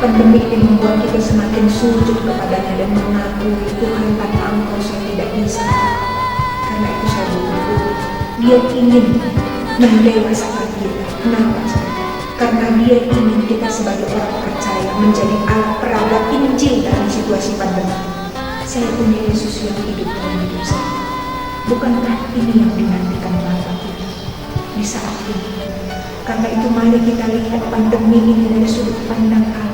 Pandemi ini membuat kita semakin sujud kepadanya dan mengakui, Tuhan, tanpa Engkau saya tidak bisa. Karena itu saya berdoa, Dia ingin mendewasakan kita. Kenapa? Karena Dia ingin kita sebagai orang percaya menjadi alat peragat Injil dalam situasi pandemi. Saya punya Yesus yang hidup dalam hidup saya. Bukankah ini yang dinantikan Bapa kita di saat ini? Karena itu mari kita lihat pandemi ini dari sudut pandang Allah.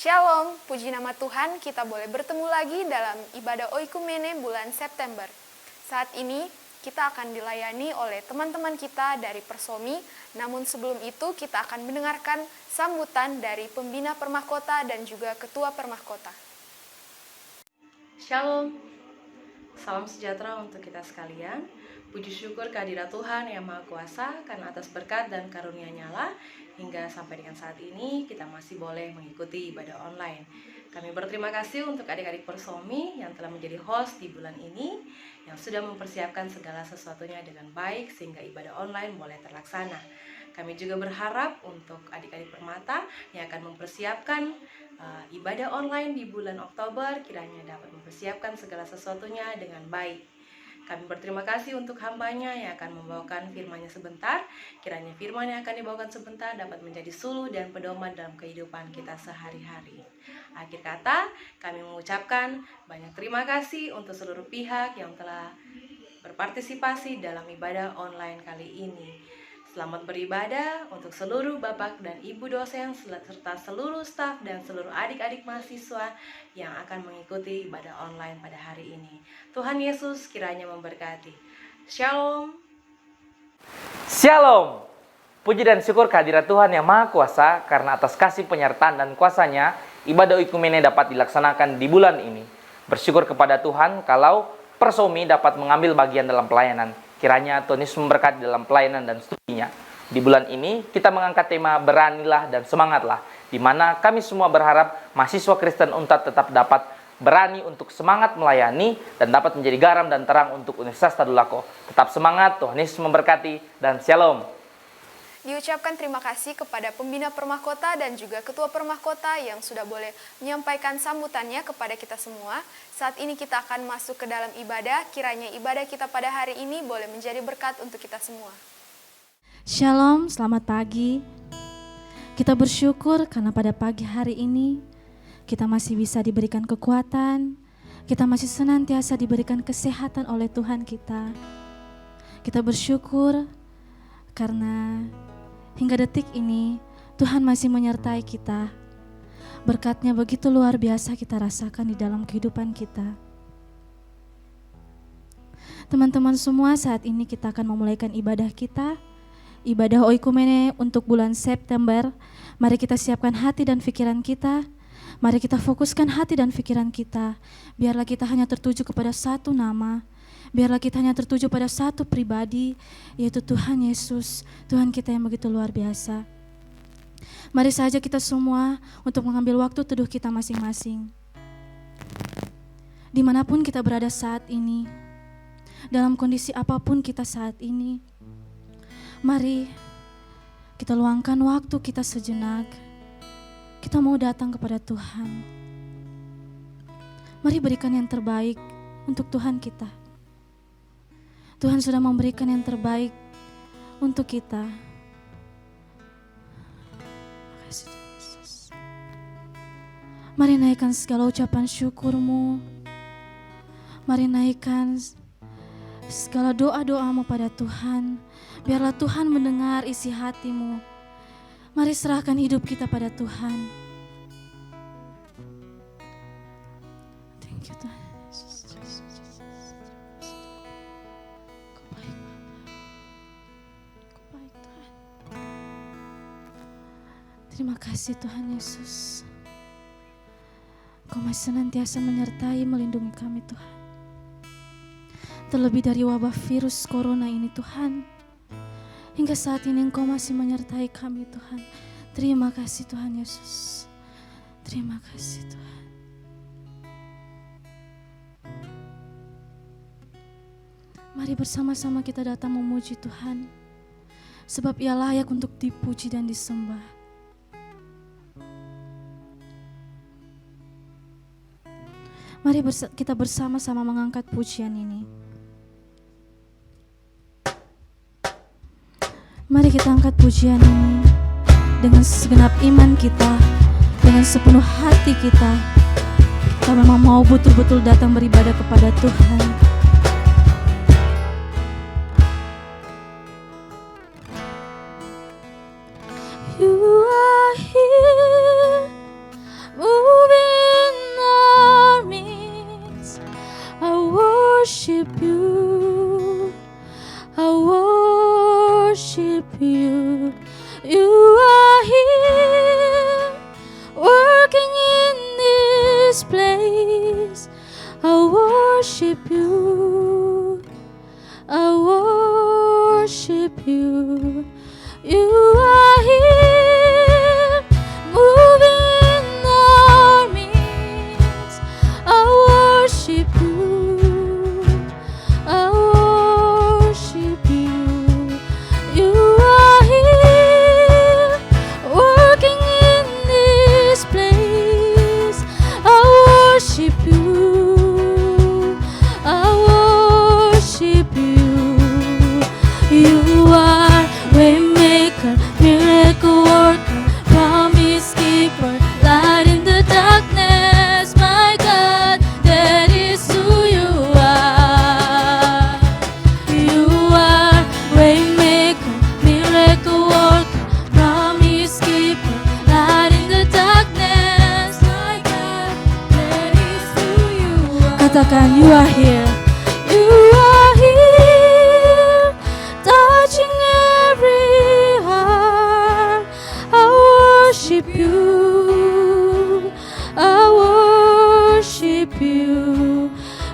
Shalom, puji nama Tuhan, kita boleh bertemu lagi dalam ibadah Oikumene bulan September. Saat ini kita akan dilayani oleh teman-teman kita dari Persomi, namun sebelum itu kita akan mendengarkan sambutan dari Pembina Permahkota dan juga Ketua Permahkota. Shalom, salam sejahtera untuk kita sekalian. Puji syukur kehadirat Tuhan yang Maha Kuasa karena atas berkat dan karunia-Nya lah hingga sampai dengan saat ini kita masih boleh mengikuti ibadah online. Kami berterima kasih untuk adik-adik Persomi yang telah menjadi host di bulan ini, yang sudah mempersiapkan segala sesuatunya dengan baik sehingga ibadah online boleh terlaksana. Kami juga berharap untuk adik-adik Permata yang akan mempersiapkan ibadah online di bulan Oktober, kiranya dapat mempersiapkan segala sesuatunya dengan baik. Kami berterima kasih untuk hamba-Nya yang akan membawakan firman-Nya sebentar. Kiranya firman yang akan dibawakan sebentar dapat menjadi suluh dan pedoman dalam kehidupan kita sehari-hari. Akhir kata, kami mengucapkan banyak terima kasih untuk seluruh pihak yang telah berpartisipasi dalam ibadah online kali ini. Selamat beribadah untuk seluruh Bapak dan Ibu dosen serta seluruh staf dan seluruh adik-adik mahasiswa yang akan mengikuti ibadah online pada hari ini. Tuhan Yesus kiranya memberkati. Shalom. Shalom. Puji dan syukur kehadirat Tuhan yang Maha Kuasa karena atas kasih penyertaan dan kuasa-Nya ibadah Oikumene dapat dilaksanakan di bulan ini. Bersyukur kepada Tuhan kalau Persomi dapat mengambil bagian dalam pelayanan. Kiranya Tuhan Yesus memberkati dalam pelayanan dan studinya. Di bulan ini kita mengangkat tema beranilah dan semangatlah, di mana kami semua berharap mahasiswa Kristen Unpad tetap dapat berani untuk semangat melayani dan dapat menjadi garam dan terang untuk Universitas Tadulako. Tetap semangat, Tuhan Yesus memberkati, dan shalom. Diucapkan terima kasih kepada Pembina Permahkota dan juga Ketua Permahkota yang sudah boleh menyampaikan sambutannya kepada kita semua. Saat ini kita akan masuk ke dalam ibadah, kiranya ibadah kita pada hari ini boleh menjadi berkat untuk kita semua. Shalom, selamat pagi. Kita bersyukur karena pada pagi hari ini kita masih bisa diberikan kekuatan, kita masih senantiasa diberikan kesehatan oleh Tuhan kita. Kita bersyukur karena hingga detik ini Tuhan masih menyertai kita. Berkat-Nya begitu luar biasa kita rasakan di dalam kehidupan kita. Teman-teman semua, saat ini kita akan memulaikan ibadah kita, ibadah Oikumene untuk bulan September. Mari kita siapkan hati dan pikiran kita. Mari kita fokuskan hati dan pikiran kita. Biarlah kita hanya tertuju kepada satu nama. Biarlah kita hanya tertuju pada satu pribadi, yaitu Tuhan Yesus, Tuhan kita yang begitu luar biasa. Mari saja kita semua untuk mengambil waktu teduh kita masing-masing. Dimanapun kita berada saat ini, dalam kondisi apapun kita saat ini, mari kita luangkan waktu kita sejenak. Kita mau datang kepada Tuhan. Mari berikan yang terbaik untuk Tuhan kita. Tuhan sudah memberikan yang terbaik untuk kita. Makasih Tuhan Yesus. Mari naikkan segala ucapan syukur-Mu. Mari naikkan segala doa-doamu pada Tuhan. Biarlah Tuhan mendengar isi hatimu. Mari serahkan hidup kita pada Tuhan. Thank you Tuhan Yesus. Kau baik Bapa. Kau baik Tuhan. Terima kasih Tuhan Yesus. Kau masih senantiasa menyertai, melindungi kami Tuhan. Terlebih dari wabah virus corona ini Tuhan. Hingga saat ini Engkau masih menyertai kami Tuhan. Terima kasih Tuhan Yesus. Terima kasih Tuhan. Mari bersama-sama kita datang memuji Tuhan. Sebab Ia layak untuk dipuji dan disembah. Mari kita bersama-sama mengangkat pujian ini. Mari kita angkat pujian ini dengan segenap iman kita, dengan sepenuh hati kita. Kita memang mau betul-betul datang beribadah kepada Tuhan. You are here, moving in our midst. I worship you, I worship you. You are here, working in this place. I worship you, I worship you. You are here, moving in our midst. I worship you, I worship you. You are here, working in this place. I worship you, I worship you. You are waymaker, miracle worker, promise keeper, light in the darkness. My God, that is who you are. You are waymaker, miracle worker, promise keeper, light in the darkness. My God, that is who you are. Katakan, you are here. You are here, touching every heart. I worship you, I worship you.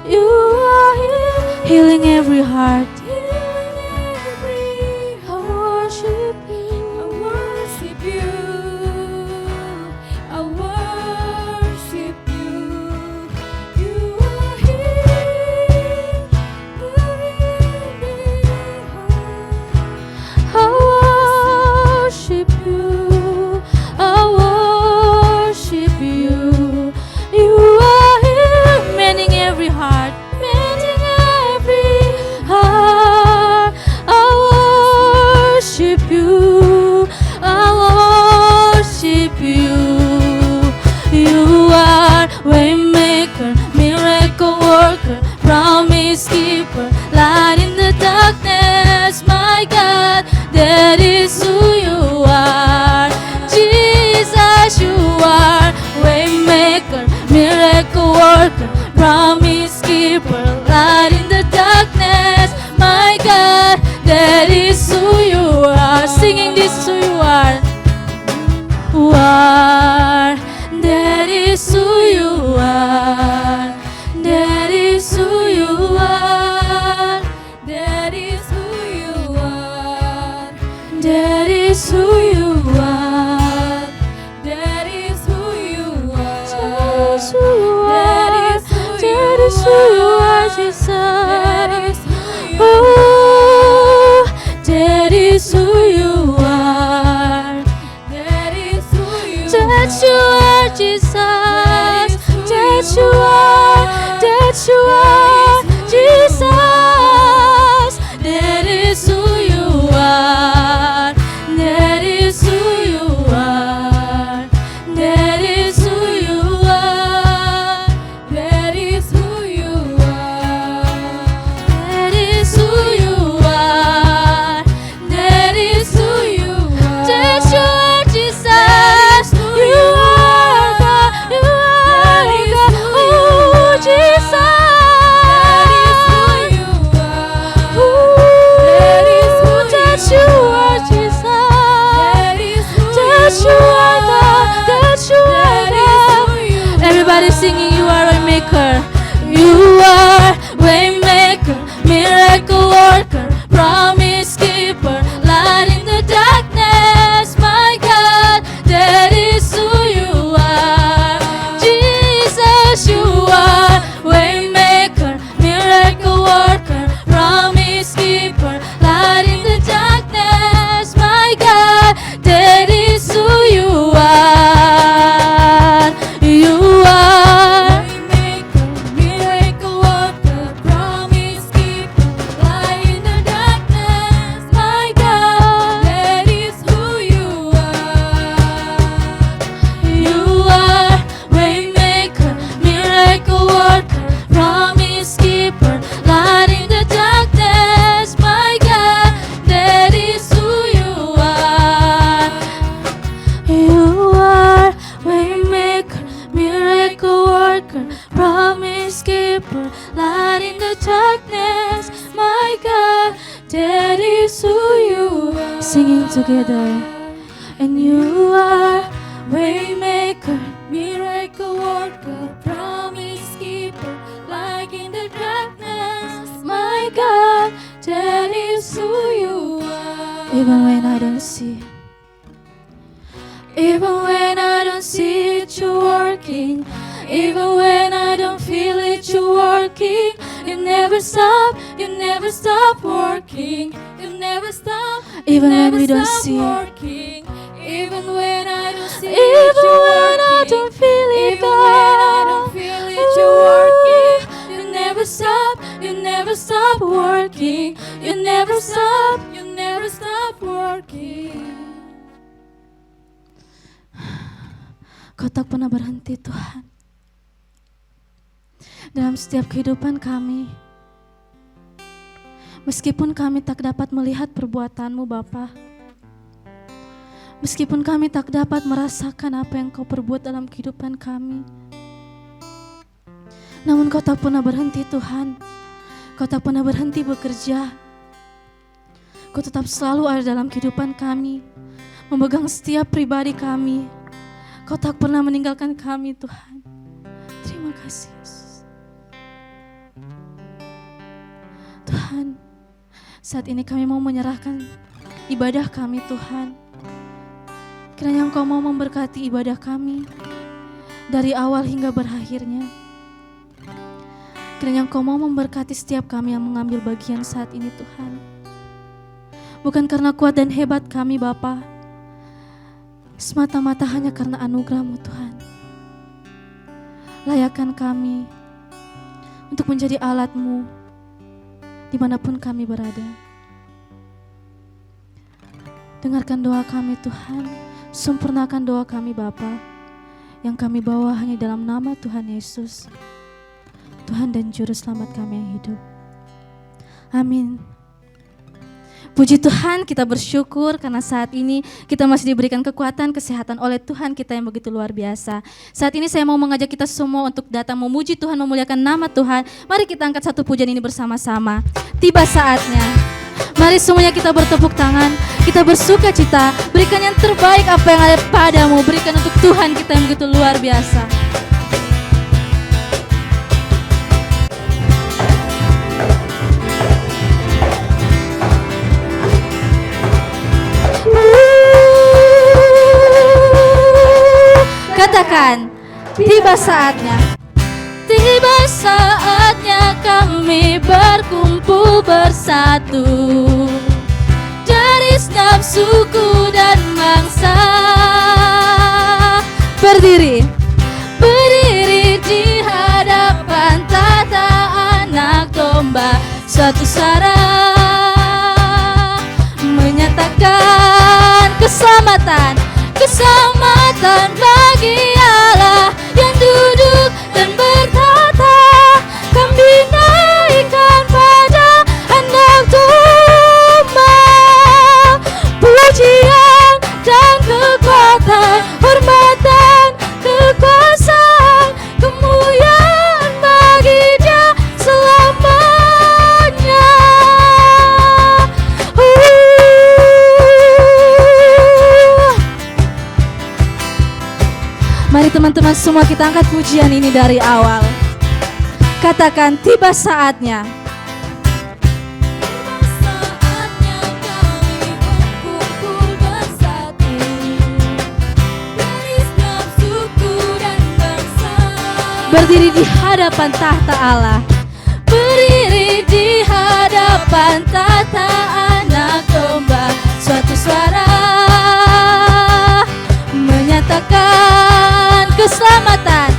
You are here, healing every heart. Healing every heart. I worship you, I worship you, I worship you. You are here, moving every heart. I worship you, I worship you. You are here, mending every heart, mending every heart. I worship you, I worship you. You are waymaker, miracle worker, promise keeper, light in the darkness. My God, that is who you are. Jesus, you are waymaker, miracle worker, promise keeper, light in the darkness. My God, that is who you are. Singing, this is who you are. Who are, that is who you are. That is who you are. That is who you are. That is who you are. That is who you are. That is who you are. That is who you are, Jesus. That is who you are. That is who you are. That is who you are. That you are, Jesus. That you are. That you are, Jesus. That is who you are. That is who you are. That is who you are. That is who you are. who you are. Singing together. And you are waymaker, miracle worker, promise keeper, like in the darkness. My God, that is who you are. Even when I don't see, even when I don't see it, you're working. Even when I don't feel it, you're working. You never stop working. You never stop, even when we don't see it. Even when I don't see it, even when I don't feel it, even when I don't feel it, you're working. You never stop working. You never stop working. Kau tak pernah berhenti, Tuhan. Dalam setiap kehidupan kami, meskipun kami tak dapat melihat perbuatan-Mu, Bapa, meskipun kami tak dapat merasakan apa yang Kau perbuat dalam kehidupan kami, namun Kau tak pernah berhenti, Tuhan. Kau tak pernah berhenti bekerja. Kau tetap selalu ada dalam kehidupan kami, memegang setiap pribadi kami. Kau tak pernah meninggalkan kami, Tuhan. Terima kasih, Yesus. Tuhan, saat ini kami mau menyerahkan ibadah kami, Tuhan. Kiranya Engkau mau memberkati ibadah kami dari awal hingga berakhirnya. Kiranya Engkau mau memberkati setiap kami yang mengambil bagian saat ini, Tuhan. Bukan karena kuat dan hebat kami, Bapa, semata-mata hanya karena anugerah-Mu, Tuhan. Layakkan kami untuk menjadi alat-Mu dimanapun kami berada. Dengarkan doa kami, Tuhan. Sempurnakan doa kami, Bapa, yang kami bawa hanya dalam nama Tuhan Yesus, Tuhan dan Juru Selamat kami yang hidup. Amin. Puji Tuhan, kita bersyukur karena saat ini kita masih diberikan kekuatan, kesehatan oleh Tuhan kita yang begitu luar biasa. Saat ini saya mau mengajak kita semua untuk datang memuji Tuhan, memuliakan nama Tuhan. Mari kita angkat satu pujian ini bersama-sama. Tiba saatnya. Mari semuanya kita bertepuk tangan, kita bersuka cita, berikan yang terbaik apa yang ada padamu, berikan untuk Tuhan kita yang begitu luar biasa. Katakan, tiba saatnya. Tiba saatnya kami berkumpul bersatu dari setiap suku dan bangsa. Berdiri di hadapan tahta Anak Domba, suatu suara menyatakan keselamatan bagi Allah yang duduk dan bertata. Kami naikkan pada Anak Domba pujian dan kekuatan, hormat dan kekuasaan, kemuliaan bagi Dia selamanya. Mari teman-teman semua kita angkat pujian ini dari awal. Katakan, tiba saatnya. Tiba saatnya kami berkumpul bersatu dari setiap suku dan bangsa. Berdiri di hadapan tahta Allah. Berdiri di hadapan tahta Anak Domba, suatu suara menyatakan keselamatan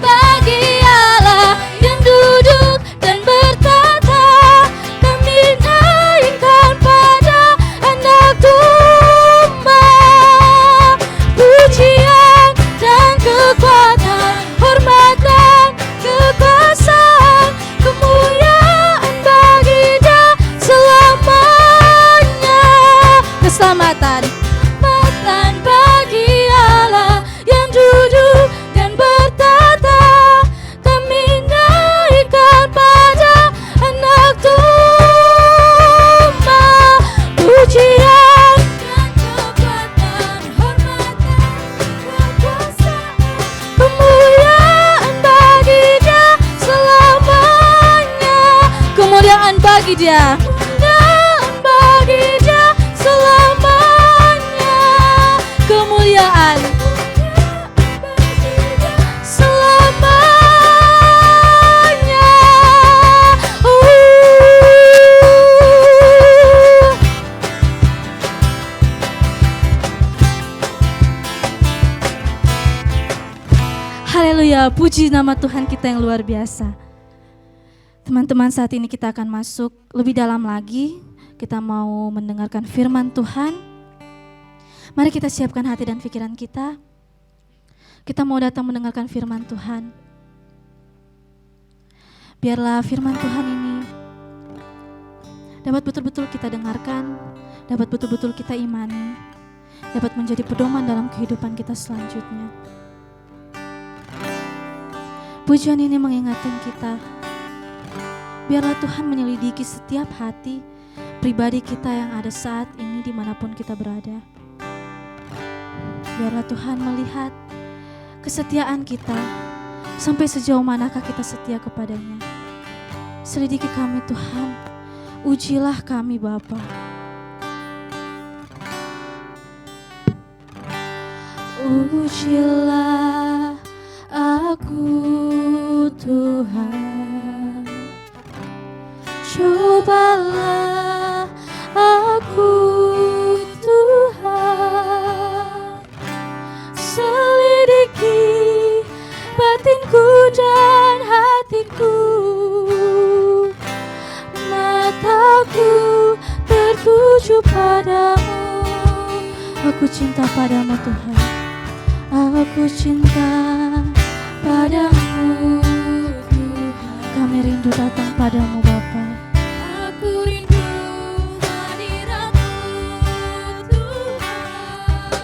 bagi Allah yang duduk dan bertata. Kami naikkan pada Anak Domba pujian dan kekuatan, hormat dan kekuasaan, kemuliaan bagi Dia selamanya. Keselamatan bagi Allah yang duduk dan bertata. Kami naikkan pada Anak Domba Haleluya. Dan bagi Dia selamanya kemuliaan. Selamanya. Haleluya, puji nama Tuhan kita yang luar biasa. Teman-teman, saat ini kita akan masuk lebih dalam lagi. Kita mau mendengarkan firman Tuhan. Mari kita siapkan hati dan pikiran kita. Kita mau datang mendengarkan firman Tuhan. Biarlah firman Tuhan ini dapat betul-betul kita dengarkan, dapat betul-betul kita imani, dapat menjadi pedoman dalam kehidupan kita selanjutnya. Pujian ini mengingatkan kita, biarlah Tuhan menyelidiki setiap hati pribadi kita yang ada saat ini dimanapun kita berada. Biarlah Tuhan melihat kesetiaan kita, sampai sejauh manakah kita setia kepadanya. Selidiki kami Tuhan, ujilah kami Bapa. Ujilah aku Tuhan, cobalah aku Tuhan, selidiki batinku dan hatiku, mataku tertuju padamu. Aku cinta padamu Tuhan, aku cinta padamu Tuhan. Kami rindu datang padamu Bapa. Aku rindu hadiratmu Tuhan.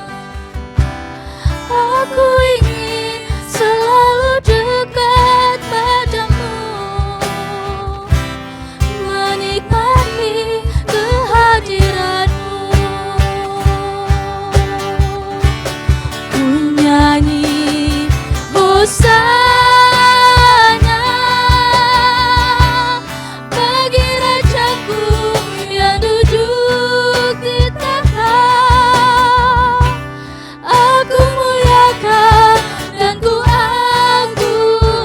Aku ingin selalu dekat padamu, menikmati kehadiratmu. Ku nyanyi Hosana bagi Rajaku yang duduk di tahta. Aku muliakan dan ku agungkan,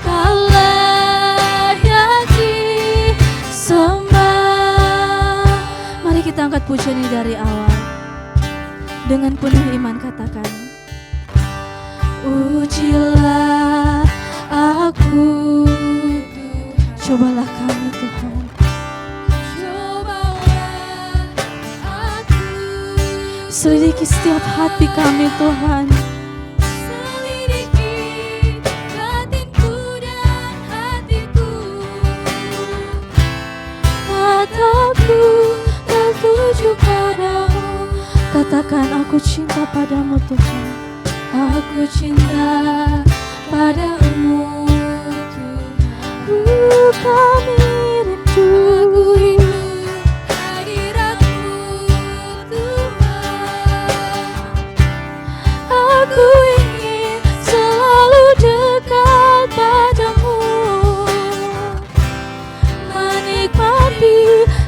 Kaulah yang disembah. Mari kita angkat pujian ini dari awal. Dengan penuh iman katakan, ujilah aku Tuhan. Cobalah kami Tuhan. Cobalah aku. Selidiki setiap hati kami Tuhan. Selidiki batinku dan hatiku. Mataku tertuju padamu. Katakan aku cinta padamu Tuhan. Aku cinta padamu Tuhan. Kami rindu, aku rindu hadiratmu Tuhan. Aku ingin selalu dekat padamu, menikmati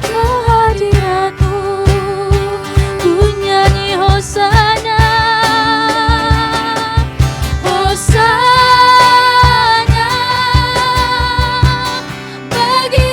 kehadiratmu. Ku nyanyi Hosana, Hosana bagi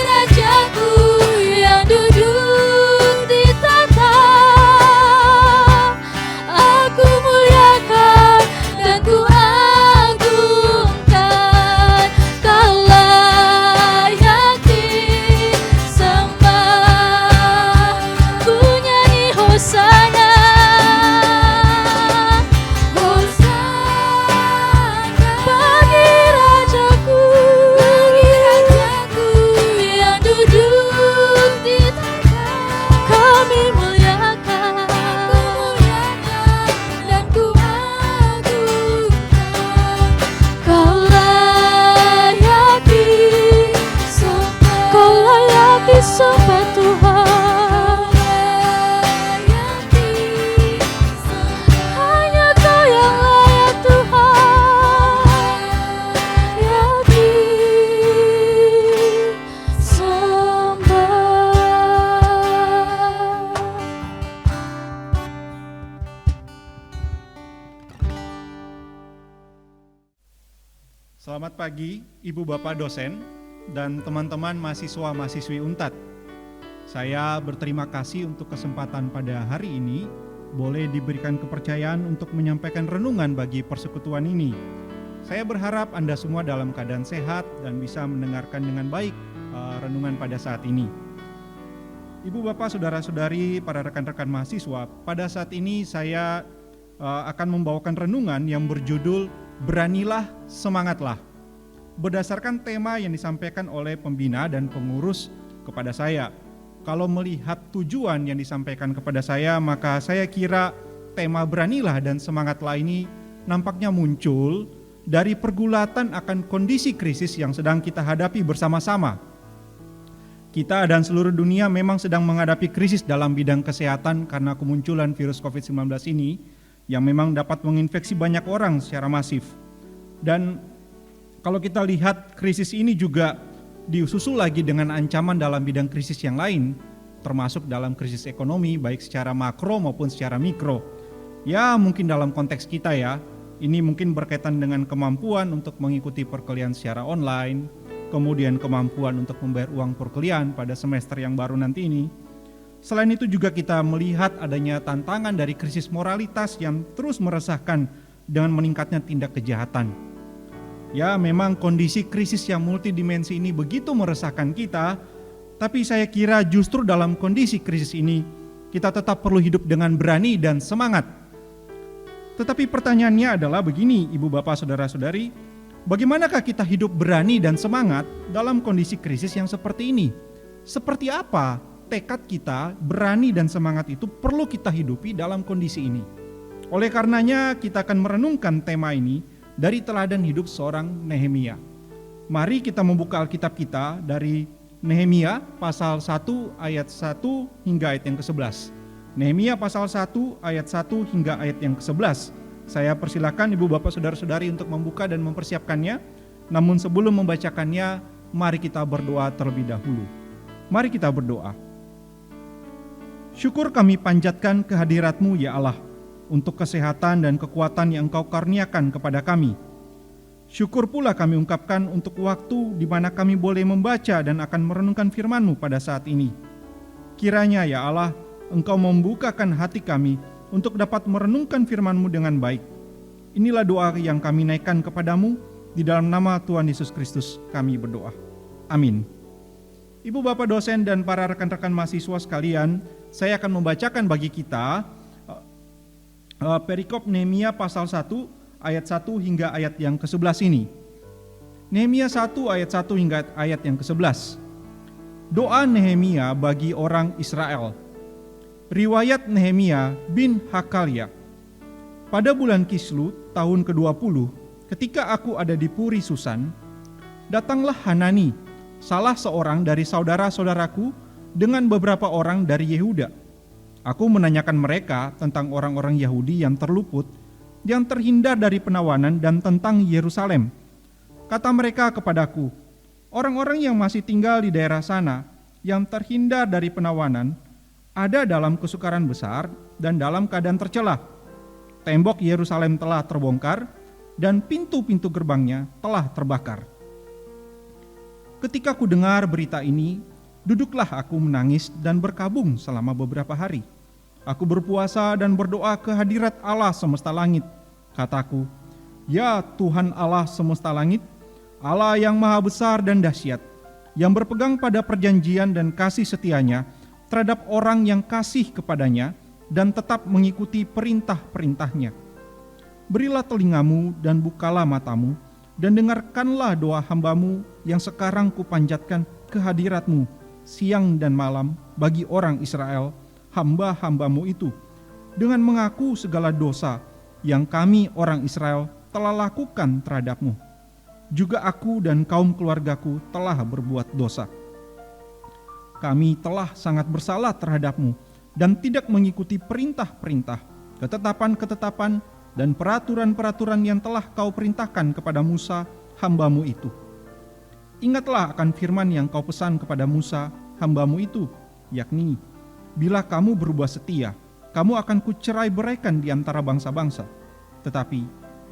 Selamat pagi, Ibu Bapak dosen dan teman-teman mahasiswa-mahasiswi UNTAD. Saya berterima kasih untuk kesempatan pada hari ini boleh diberikan kepercayaan untuk menyampaikan renungan bagi persekutuan ini. Saya berharap Anda semua dalam keadaan sehat dan bisa mendengarkan dengan baik renungan pada saat ini. Ibu Bapak, saudara-saudari, para rekan-rekan mahasiswa, pada saat ini saya akan membawakan renungan yang berjudul Beranilah, Semangatlah. Berdasarkan tema yang disampaikan oleh pembina dan pengurus kepada saya. Kalau melihat tujuan yang disampaikan kepada saya, maka saya kira tema Beranilah dan Semangatlah ini nampaknya muncul dari pergulatan akan kondisi krisis yang sedang kita hadapi bersama-sama. Kita dan seluruh dunia memang sedang menghadapi krisis dalam bidang kesehatan karena kemunculan virus COVID-19 ini yang memang dapat menginfeksi banyak orang secara masif. Dan kalau kita lihat krisis ini juga disusul lagi dengan ancaman dalam bidang krisis yang lain, termasuk dalam krisis ekonomi baik secara makro maupun secara mikro. Ya mungkin dalam konteks kita ya, ini mungkin berkaitan dengan kemampuan untuk mengikuti perkuliahan secara online, kemudian kemampuan untuk membayar uang perkuliahan pada semester yang baru nanti ini. Selain itu juga kita melihat adanya tantangan dari krisis moralitas yang terus meresahkan dengan meningkatnya tindak kejahatan. Ya memang kondisi krisis yang multidimensi ini begitu meresahkan kita, tapi saya kira justru dalam kondisi krisis ini kita tetap perlu hidup dengan berani dan semangat. Tetapi pertanyaannya adalah begini, Ibu Bapak Saudara-saudari, bagaimanakah kita hidup berani dan semangat dalam kondisi krisis yang seperti ini? Seperti apa tekad kita berani dan semangat itu perlu kita hidupi dalam kondisi ini? Oleh karenanya kita akan merenungkan tema ini dari teladan hidup seorang Nehemia. Mari kita membuka Alkitab kita dari Nehemia pasal 1 ayat 1 hingga ayat yang ke-11. Nehemia pasal 1 ayat 1 hingga ayat yang ke-11. Saya persilakan Ibu Bapak Saudara-saudari untuk membuka dan mempersiapkannya. Namun sebelum membacakannya, mari kita berdoa terlebih dahulu. Mari kita berdoa. Syukur kami panjatkan kehadirat-Mu ya Allah, untuk kesehatan dan kekuatan yang Engkau karuniakan kepada kami. Syukur pula kami ungkapkan untuk waktu di mana kami boleh membaca dan akan merenungkan firman-Mu pada saat ini. Kiranya ya Allah, Engkau membukakan hati kami untuk dapat merenungkan firman-Mu dengan baik. Inilah doa yang kami naikkan kepadamu, di dalam nama Tuhan Yesus Kristus kami berdoa. Amin. Ibu Bapak dosen dan para rekan-rekan mahasiswa sekalian, saya akan membacakan bagi kita perikop Nehemia pasal 1 ayat 1 hingga ayat yang ke-11 ini. Nehemia 1 ayat 1 hingga ayat yang ke-11. Doa Nehemia bagi orang Israel. Riwayat Nehemia bin Hakalia. Pada bulan Kislu tahun ke-20, ketika aku ada di Puri Susan, datanglah Hanani, salah seorang dari saudara-saudaraku, dengan beberapa orang dari Yehuda. Aku menanyakan mereka tentang orang-orang Yahudi yang terluput, yang terhindar dari penawanan, dan tentang Yerusalem. Kata mereka kepadaku, orang-orang yang masih tinggal di daerah sana, yang terhindar dari penawanan, ada dalam kesukaran besar dan dalam keadaan tercela. Tembok Yerusalem telah terbongkar dan pintu-pintu gerbangnya telah terbakar. Ketika ku dengar berita ini, duduklah aku menangis dan berkabung selama beberapa hari. Aku berpuasa dan berdoa ke hadirat Allah semesta langit. Kataku, ya Tuhan Allah semesta langit, Allah yang maha besar dan dahsyat, yang berpegang pada perjanjian dan kasih setianya terhadap orang yang kasih kepadanya dan tetap mengikuti perintah-perintahnya. Berilah telingamu dan bukalah matamu, dan dengarkanlah doa hambamu yang sekarang kupanjatkan ke hadiratmu siang dan malam bagi orang Israel, hamba-hambamu itu, dengan mengaku segala dosa yang kami orang Israel telah lakukan terhadapmu. Juga aku dan kaum keluargaku telah berbuat dosa. Kami telah sangat bersalah terhadapmu dan tidak mengikuti perintah-perintah, ketetapan-ketetapan, dan peraturan-peraturan yang telah kau perintahkan kepada Musa, hambamu itu. Ingatlah akan firman yang kau pesan kepada Musa, hambamu itu, yakni, bila kamu berubah setia, kamu akan kucerai beraikan di antara bangsa-bangsa. Tetapi,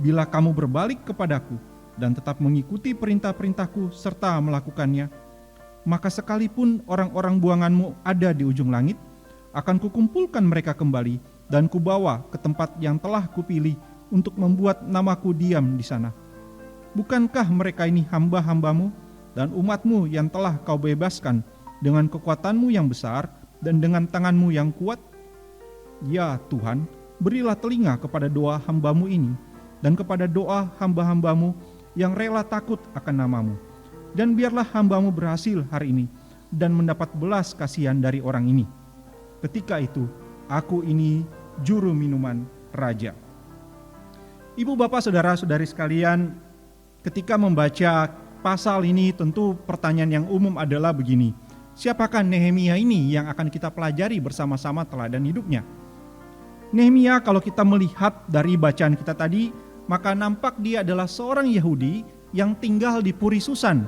bila kamu berbalik kepadaku dan tetap mengikuti perintah-perintahku serta melakukannya, maka sekalipun orang-orang buanganmu ada di ujung langit, akan kukumpulkan mereka kembali dan kubawa ke tempat yang telah kupilih untuk membuat namaku diam di sana. Bukankah mereka ini hamba-hambamu dan umatmu yang telah kau bebaskan dengan kekuatanmu yang besar dan dengan tanganmu yang kuat? Ya Tuhan, berilah telinga kepada doa hambamu ini dan kepada doa hamba-hambamu yang rela takut akan namamu. Dan biarlah hambamu berhasil hari ini dan mendapat belas kasihan dari orang ini. Ketika itu, aku ini juru minuman raja. Ibu, bapak, saudara-saudari sekalian, ketika membaca pasal ini tentu pertanyaan yang umum adalah begini: siapakah Nehemia ini yang akan kita pelajari bersama-sama teladan hidupnya? Nehemia, kalau kita melihat dari bacaan kita tadi, maka nampak dia adalah seorang Yahudi yang tinggal di Puri Susan,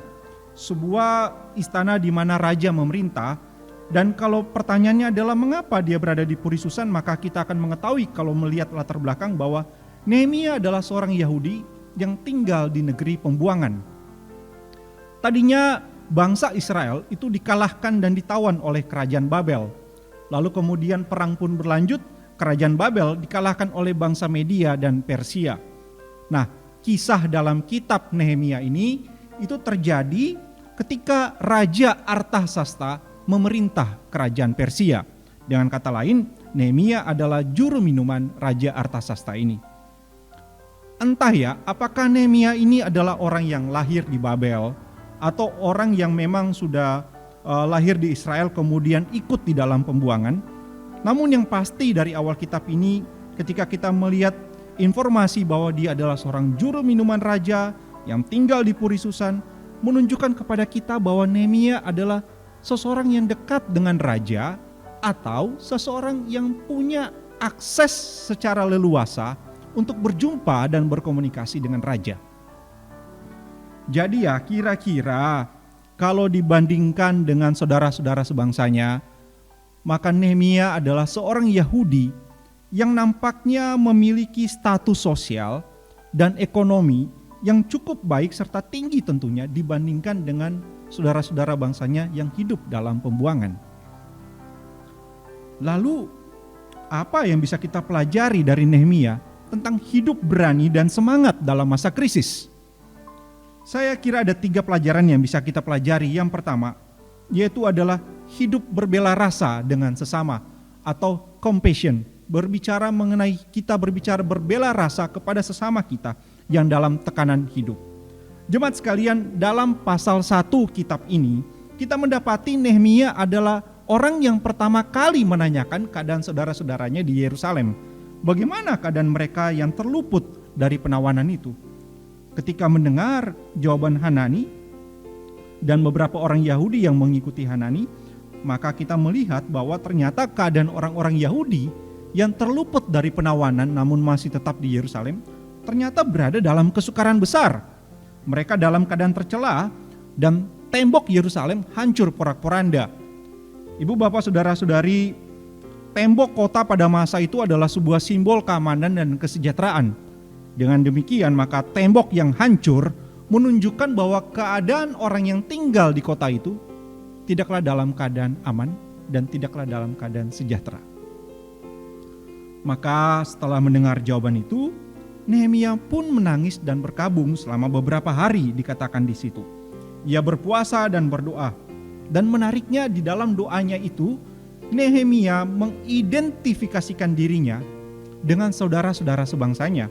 sebuah istana di mana raja memerintah. Dan kalau pertanyaannya adalah mengapa dia berada di Puri Susan, maka kita akan mengetahui kalau melihat latar belakang bahwa Nehemia adalah seorang Yahudi yang tinggal di negeri pembuangan. Tadinya bangsa Israel itu dikalahkan dan ditawan oleh kerajaan Babel. Lalu kemudian perang pun berlanjut, kerajaan Babel dikalahkan oleh bangsa Media dan Persia. Nah, kisah dalam kitab Nehemia ini itu terjadi ketika Raja Artasasta memerintah kerajaan Persia. Dengan kata lain, Nehemia adalah juru minuman Raja Artasasta ini. Entah ya, apakah Nehemia ini adalah orang yang lahir di Babel atau orang yang memang sudah lahir di Israel kemudian ikut di dalam pembuangan. Namun yang pasti dari awal kitab ini, ketika kita melihat informasi bahwa dia adalah seorang juru minuman raja yang tinggal di Puri Susan, menunjukkan kepada kita bahwa Nehemia adalah seseorang yang dekat dengan raja atau seseorang yang punya akses secara leluasa untuk berjumpa dan berkomunikasi dengan raja. Jadi ya, kira-kira kalau dibandingkan dengan saudara-saudara sebangsanya, maka Nehemia adalah seorang Yahudi yang nampaknya memiliki status sosial dan ekonomi yang cukup baik serta tinggi tentunya dibandingkan dengan saudara-saudara bangsanya yang hidup dalam pembuangan. Lalu, apa yang bisa kita pelajari dari Nehemia tentang hidup berani dan semangat dalam masa krisis? Saya kira ada 3 pelajaran yang bisa kita pelajari. Yang pertama, yaitu adalah hidup berbela rasa dengan sesama atau compassion. Berbicara mengenai kita berbicara berbela rasa kepada sesama kita yang dalam tekanan hidup. Jemaat sekalian, dalam pasal 1 kitab ini, kita mendapati Nehemia adalah orang yang pertama kali menanyakan keadaan saudara-saudaranya di Yerusalem. Bagaimana keadaan mereka yang terluput dari penawanan itu? Ketika mendengar jawaban Hanani dan beberapa orang Yahudi yang mengikuti Hanani, maka kita melihat bahwa ternyata keadaan orang-orang Yahudi yang terluput dari penawanan namun masih tetap di Yerusalem, ternyata berada dalam kesukaran besar. Mereka dalam keadaan tercela dan tembok Yerusalem hancur porak-poranda. Ibu, bapak, saudara-saudari, tembok kota pada masa itu adalah sebuah simbol keamanan dan kesejahteraan. Dengan demikian, maka tembok yang hancur menunjukkan bahwa keadaan orang yang tinggal di kota itu tidaklah dalam keadaan aman dan tidaklah dalam keadaan sejahtera. Maka setelah mendengar jawaban itu, Nehemia pun menangis dan berkabung selama beberapa hari, dikatakan di situ. Ia berpuasa dan berdoa. Dan menariknya di dalam doanya itu, Nehemia mengidentifikasikan dirinya dengan saudara-saudara sebangsanya.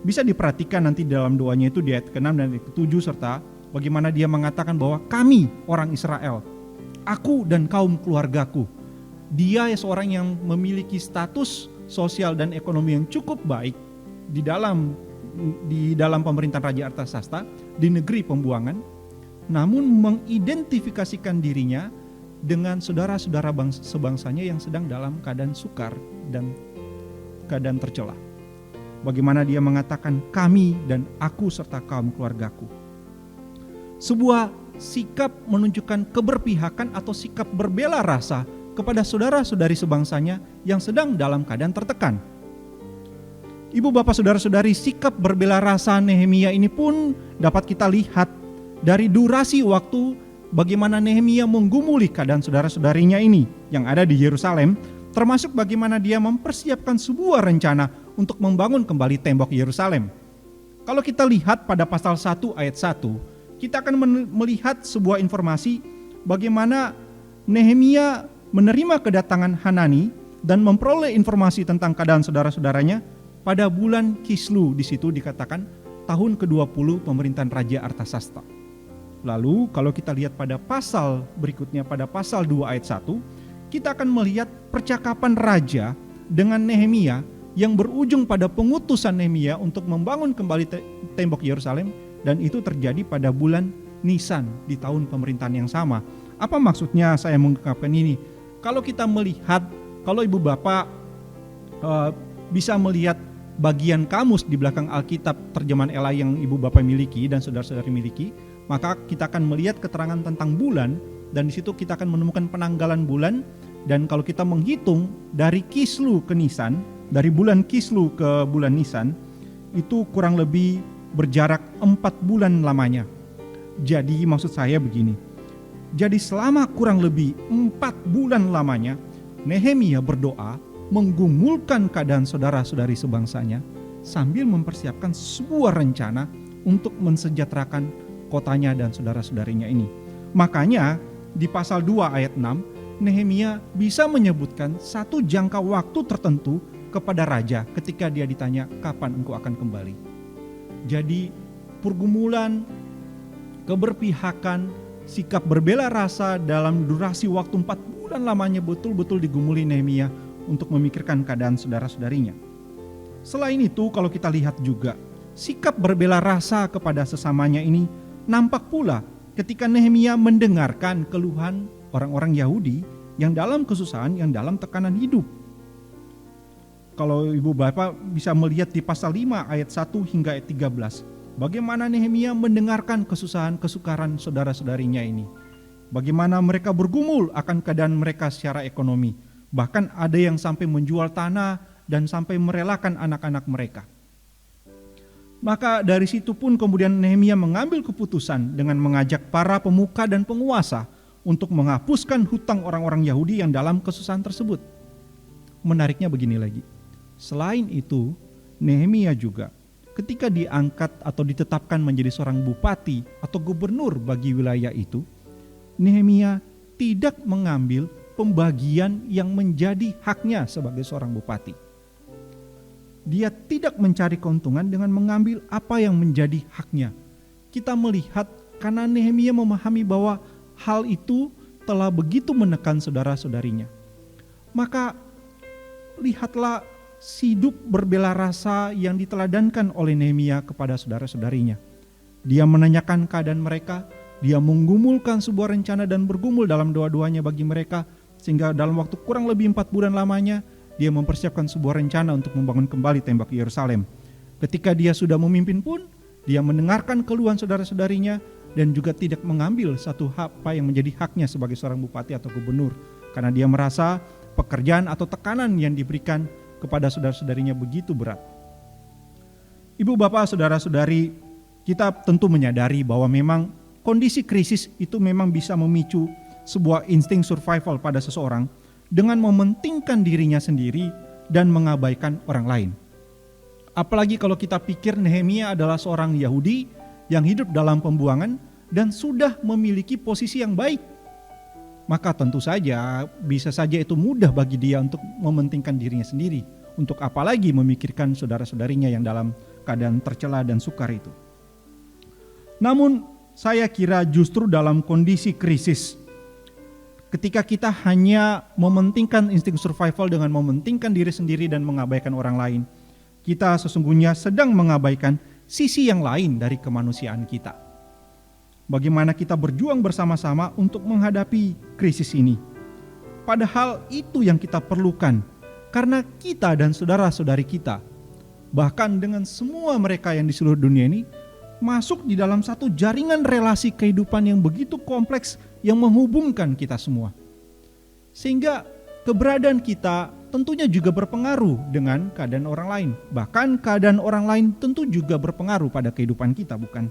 Bisa diperhatikan nanti dalam doanya itu di ayat ke-6 dan ayat ke-7 serta bagaimana dia mengatakan bahwa kami orang Israel, aku dan kaum keluargaku. Dia seorang yang memiliki status sosial dan ekonomi yang cukup baik di dalam pemerintahan Raja Artasasta di negeri pembuangan, namun mengidentifikasikan dirinya dengan saudara-saudara sebangsanya yang sedang dalam keadaan sukar dan keadaan tercela. Bagaimana dia mengatakan kami dan aku serta kaum keluargaku. Sebuah sikap menunjukkan keberpihakan atau sikap berbela rasa kepada saudara-saudari sebangsanya yang sedang dalam keadaan tertekan. Ibu bapak saudara-saudari, sikap berbela rasa Nehemia ini pun dapat kita lihat dari durasi waktu bagaimana Nehemia menggumuli keadaan saudara-saudarinya ini yang ada di Yerusalem, termasuk bagaimana dia mempersiapkan sebuah rencana untuk membangun kembali tembok Yerusalem. Kalau kita lihat pada pasal 1 ayat 1, kita akan melihat sebuah informasi bagaimana Nehemia menerima kedatangan Hanani dan memperoleh informasi tentang keadaan saudara-saudaranya pada bulan Kislu. Di situ dikatakan tahun ke-20 pemerintahan Raja Artasasta. Lalu kalau kita lihat pada pasal berikutnya, pada pasal 2 ayat 1, kita akan melihat percakapan raja dengan Nehemia yang berujung pada pengutusan Nehemia untuk membangun kembali tembok Yerusalem, dan itu terjadi pada bulan Nisan di tahun pemerintahan yang sama. Apa maksudnya saya mengungkapkan ini? Kalau kita melihat, kalau ibu bapak bisa melihat bagian kamus di belakang Alkitab terjemahan Ela yang ibu bapak miliki dan saudara-saudari miliki, maka kita akan melihat keterangan tentang bulan, dan di situ kita akan menemukan penanggalan bulan. Dan kalau kita menghitung dari Kislu ke Nisan, dari bulan Kislu ke bulan Nisan, itu kurang lebih berjarak 4 bulan lamanya. Jadi maksud saya begini, jadi selama kurang lebih 4 bulan lamanya, Nehemia berdoa menggumulkan keadaan saudara-saudari sebangsanya sambil mempersiapkan sebuah rencana untuk mensejahterakan kotanya dan saudara-saudarinya ini. Makanya di pasal 2 ayat 6, Nehemia bisa menyebutkan satu jangka waktu tertentu kepada raja ketika dia ditanya kapan engkau akan kembali. Jadi pergumulan, keberpihakan, sikap berbela rasa dalam durasi waktu 4 bulan lamanya betul-betul digumuli Nehemia untuk memikirkan keadaan saudara-saudarinya. Selain itu, kalau kita lihat juga, sikap berbela rasa kepada sesamanya ini nampak pula ketika Nehemia mendengarkan keluhan orang-orang Yahudi yang dalam kesusahan, yang dalam tekanan hidup. Kalau ibu bapak bisa melihat di pasal 5 ayat 1 hingga ayat 13, bagaimana Nehemia mendengarkan kesusahan-kesukaran saudara-saudarinya ini. Bagaimana mereka bergumul akan keadaan mereka secara ekonomi. Bahkan ada yang sampai menjual tanah dan sampai merelakan anak-anak mereka. Maka dari situ pun kemudian Nehemia mengambil keputusan dengan mengajak para pemuka dan penguasa untuk menghapuskan hutang orang-orang Yahudi yang dalam kesusahan tersebut. Menariknya begini lagi, selain itu Nehemia juga ketika diangkat atau ditetapkan menjadi seorang bupati atau gubernur bagi wilayah itu, Nehemia tidak mengambil pembagian yang menjadi haknya sebagai seorang bupati. Dia tidak mencari keuntungan dengan mengambil apa yang menjadi haknya. Kita melihat karena Nehemia memahami bahwa hal itu telah begitu menekan saudara-saudarinya. Maka lihatlah hidup berbela rasa yang diteladankan oleh Nehemia kepada saudara-saudarinya. Dia menanyakan keadaan mereka, dia menggumulkan sebuah rencana dan bergumul dalam doa-doanya bagi mereka, sehingga dalam waktu kurang lebih 4 bulan lamanya, dia mempersiapkan sebuah rencana untuk membangun kembali tembok Yerusalem. Ketika dia sudah memimpin pun, dia mendengarkan keluhan saudara-saudarinya dan juga tidak mengambil satu apa yang menjadi haknya sebagai seorang bupati atau gubernur. Karena dia merasa pekerjaan atau tekanan yang diberikan kepada saudara-saudarinya begitu berat. Ibu bapak saudara-saudari, kita tentu menyadari bahwa memang kondisi krisis itu memang bisa memicu sebuah insting survival pada seseorang dengan mementingkan dirinya sendiri dan mengabaikan orang lain. Apalagi kalau kita pikir Nehemia adalah seorang Yahudi yang hidup dalam pembuangan dan sudah memiliki posisi yang baik. Maka tentu saja bisa saja itu mudah bagi dia untuk mementingkan dirinya sendiri. Untuk apalagi memikirkan saudara-saudarinya yang dalam keadaan tercela dan sukar itu. Namun saya kira justru dalam kondisi krisis, ketika kita hanya mementingkan insting survival dengan mementingkan diri sendiri dan mengabaikan orang lain, kita sesungguhnya sedang mengabaikan sisi yang lain dari kemanusiaan kita. Bagaimana kita berjuang bersama-sama untuk menghadapi krisis ini. Padahal itu yang kita perlukan, karena kita dan saudara-saudari kita, bahkan dengan semua mereka yang di seluruh dunia ini, masuk di dalam satu jaringan relasi kehidupan yang begitu kompleks yang menghubungkan kita semua. Sehingga keberadaan kita tentunya juga berpengaruh dengan keadaan orang lain. Bahkan keadaan orang lain tentu juga berpengaruh pada kehidupan kita, bukan?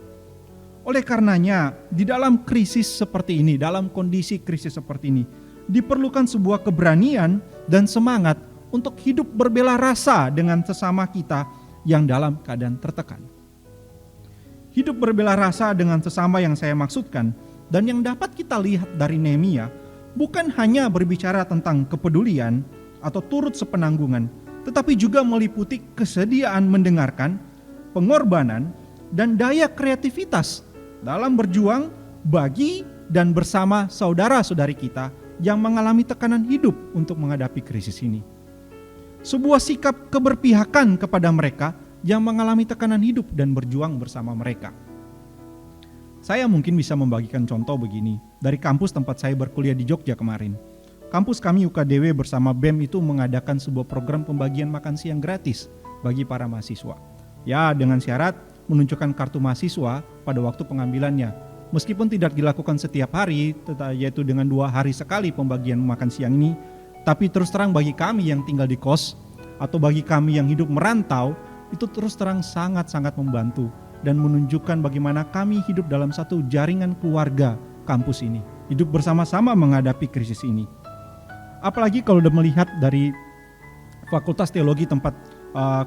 Oleh karenanya, di dalam krisis seperti ini, dalam kondisi krisis seperti ini, diperlukan sebuah keberanian dan semangat untuk hidup berbela rasa dengan sesama kita yang dalam keadaan tertekan. Hidup berbela rasa dengan sesama yang saya maksudkan dan yang dapat kita lihat dari Nehemia bukan hanya berbicara tentang kepedulian atau turut sepenanggungan, tetapi juga meliputi kesediaan mendengarkan, pengorbanan, dan daya kreativitas dalam berjuang bagi dan bersama saudara-saudari kita yang mengalami tekanan hidup untuk menghadapi krisis ini. Sebuah sikap keberpihakan kepada mereka yang mengalami tekanan hidup dan berjuang bersama mereka. Saya mungkin bisa membagikan contoh begini dari kampus tempat saya berkuliah di Jogja kemarin. Kampus kami UKDW bersama BEM itu mengadakan sebuah program pembagian makan siang gratis bagi para mahasiswa. Ya, dengan syarat menunjukkan kartu mahasiswa pada waktu pengambilannya. Meskipun tidak dilakukan setiap hari, yaitu dengan 2 hari sekali pembagian makan siang ini, tapi terus terang bagi kami yang tinggal di kos atau bagi kami yang hidup merantau, itu terus terang sangat-sangat membantu dan menunjukkan bagaimana kami hidup dalam satu jaringan keluarga kampus ini, hidup bersama-sama menghadapi krisis ini. Apalagi kalau udah melihat dari Fakultas Teologi tempat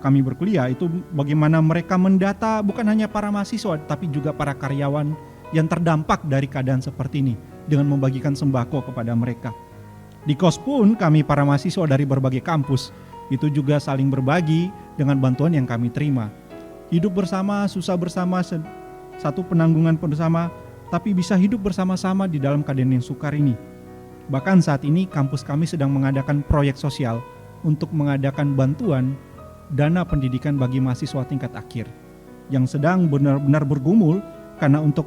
kami berkuliah, itu bagaimana mereka mendata bukan hanya para mahasiswa tapi juga para karyawan yang terdampak dari keadaan seperti ini dengan membagikan sembako kepada mereka. Di kos pun kami para mahasiswa dari berbagai kampus itu juga saling berbagi dengan bantuan yang kami terima. Hidup bersama, susah bersama, satu penanggungan bersama, tapi bisa hidup bersama-sama di dalam keadaan yang sukar ini. Bahkan saat ini kampus kami sedang mengadakan proyek sosial untuk mengadakan bantuan dana pendidikan bagi mahasiswa tingkat akhir yang sedang benar-benar bergumul karena untuk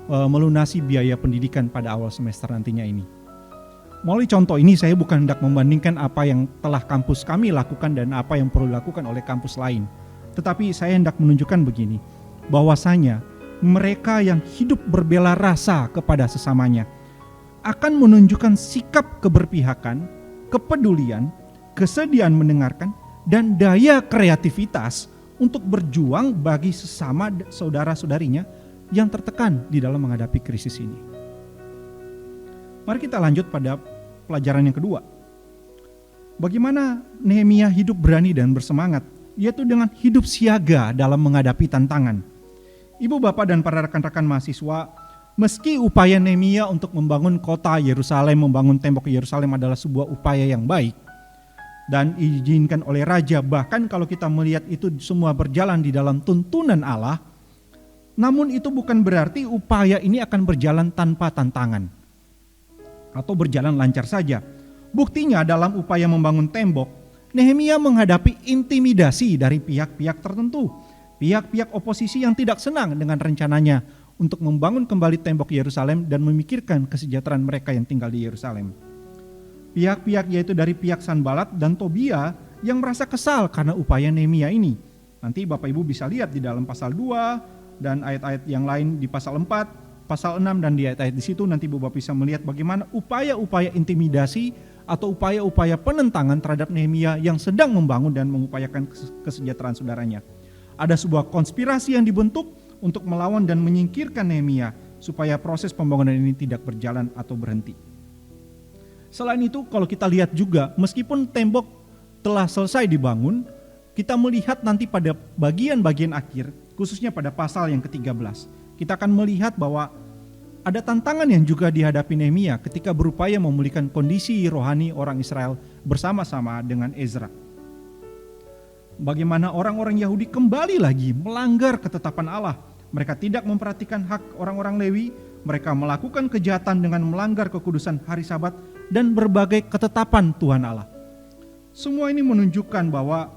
melunasi biaya pendidikan pada awal semester nantinya ini. Melalui contoh ini saya bukan hendak membandingkan apa yang telah kampus kami lakukan dan apa yang perlu dilakukan oleh kampus lain. Tetapi saya hendak menunjukkan begini, bahwasanya mereka yang hidup berbela rasa kepada sesamanya akan menunjukkan sikap keberpihakan, kepedulian, kesediaan mendengarkan, dan daya kreativitas untuk berjuang bagi sesama saudara-saudarinya yang tertekan di dalam menghadapi krisis ini. Mari kita lanjut pada pelajaran yang kedua. Bagaimana Nehemia hidup berani dan bersemangat, yaitu dengan hidup siaga dalam menghadapi tantangan. Ibu bapak dan para rekan-rekan mahasiswa, meski upaya Nehemia untuk membangun kota Yerusalem, membangun tembok Yerusalem adalah sebuah upaya yang baik dan diizinkan oleh raja, bahkan kalau kita melihat itu semua berjalan di dalam tuntunan Allah, namun itu bukan berarti upaya ini akan berjalan tanpa tantangan atau berjalan lancar saja. Buktinya dalam upaya membangun tembok, Nehemia menghadapi intimidasi dari pihak-pihak tertentu, pihak-pihak oposisi yang tidak senang dengan rencananya untuk membangun kembali tembok Yerusalem dan memikirkan kesejahteraan mereka yang tinggal di Yerusalem. Pihak-pihak yaitu dari pihak Sanbalat dan Tobia yang merasa kesal karena upaya Nehemia ini. Nanti Bapak Ibu bisa lihat di dalam pasal 2 dan ayat-ayat yang lain di pasal 4, pasal 6 dan di ayat-ayat di situ nanti Bapak bisa melihat bagaimana upaya-upaya intimidasi atau upaya-upaya penentangan terhadap Nehemia yang sedang membangun dan mengupayakan kesejahteraan saudaranya. Ada sebuah konspirasi yang dibentuk untuk melawan dan menyingkirkan Nehemia supaya proses pembangunan ini tidak berjalan atau berhenti. Selain itu, kalau kita lihat juga, meskipun tembok telah selesai dibangun, kita melihat nanti pada bagian-bagian akhir, khususnya pada pasal yang ke-13, kita akan melihat bahwa ada tantangan yang juga dihadapi Nehemia ketika berupaya memulihkan kondisi rohani orang Israel bersama-sama dengan Ezra. Bagaimana orang-orang Yahudi kembali lagi melanggar ketetapan Allah. Mereka tidak memperhatikan hak orang-orang Lewi, mereka melakukan kejahatan dengan melanggar kekudusan hari Sabat dan berbagai ketetapan Tuhan Allah. Semua ini menunjukkan bahwa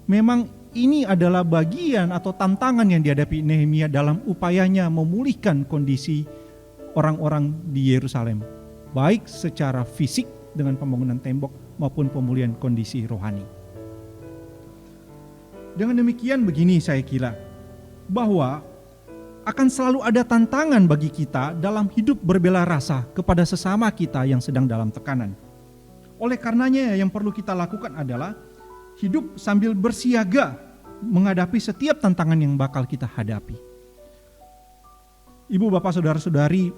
memang ini adalah bagian atau tantangan yang dihadapi Nehemia dalam upayanya memulihkan kondisi orang-orang di Yerusalem, baik secara fisik dengan pembangunan tembok maupun pemulihan kondisi rohani. Dengan demikian begini saya kira, bahwa akan selalu ada tantangan bagi kita dalam hidup berbela rasa kepada sesama kita yang sedang dalam tekanan. Oleh karenanya yang perlu kita lakukan adalah hidup sambil bersiaga menghadapi setiap tantangan yang bakal kita hadapi. Ibu, bapak, saudara-saudari,